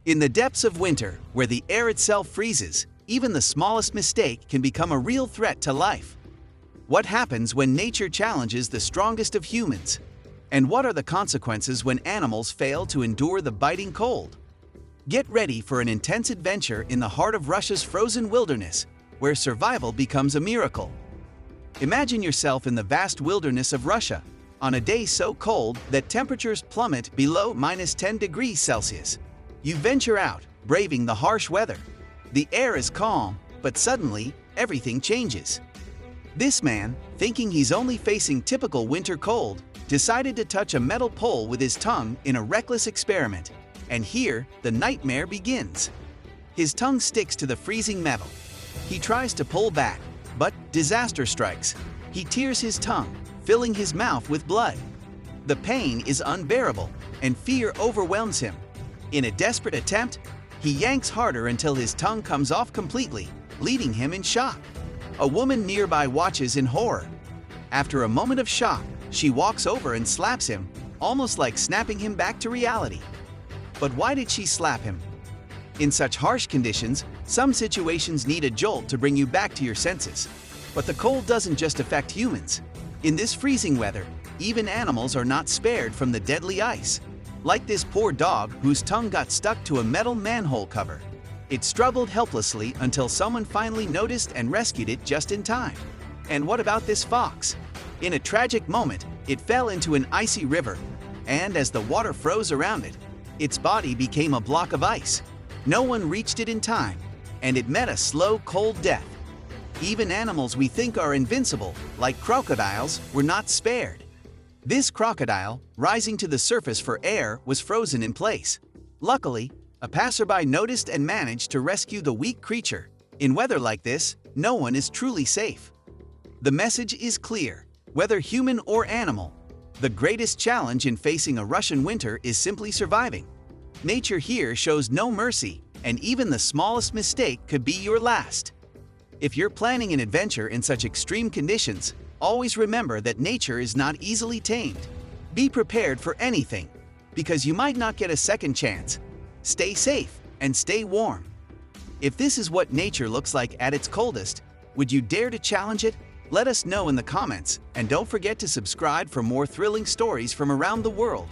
In the depths of winter, where the air itself freezes, even the smallest mistake can become a real threat to life. What happens when nature challenges the strongest of humans? And what are the consequences when animals fail to endure the biting cold? Get ready for an intense adventure in the heart of Russia's frozen wilderness, where survival becomes a miracle. Imagine yourself in the vast wilderness of Russia, on a day so cold that temperatures plummet below -10 degrees Celsius. You venture out, braving the harsh weather. The air is calm, but suddenly, everything changes. This man, thinking he's only facing typical winter cold, decided to touch a metal pole with his tongue in a reckless experiment. And here, the nightmare begins. His tongue sticks to the freezing metal. He tries to pull back, but disaster strikes. He tears his tongue, filling his mouth with blood. The pain is unbearable, and fear overwhelms him. In a desperate attempt, he yanks harder until his tongue comes off completely, leaving him in shock. A woman nearby watches in horror. After a moment of shock, she walks over and slaps him, almost like snapping him back to reality. But why did she slap him? In such harsh conditions, some situations need a jolt to bring you back to your senses. But the cold doesn't just affect humans. In this freezing weather, even animals are not spared from the deadly ice. Like this poor dog whose tongue got stuck to a metal manhole cover. It struggled helplessly until someone finally noticed and rescued it just in time. And what about this fox? In a tragic moment, it fell into an icy river, and as the water froze around it, its body became a block of ice. No one reached it in time, and it met a slow, cold death. Even animals we think are invincible, like crocodiles, were not spared. This crocodile, rising to the surface for air, was frozen in place. Luckily, a passerby noticed and managed to rescue the weak creature. In weather like this, no one is truly safe. The message is clear. Whether human or animal, the greatest challenge in facing a Russian winter is simply surviving. Nature here shows no mercy, and even the smallest mistake could be your last. If you're planning an adventure in such extreme conditions, always remember that nature is not easily tamed. Be prepared for anything, because you might not get a second chance. Stay safe and stay warm. If this is what nature looks like at its coldest, would you dare to challenge it? Let us know in the comments, and don't forget to subscribe for more thrilling stories from around the world.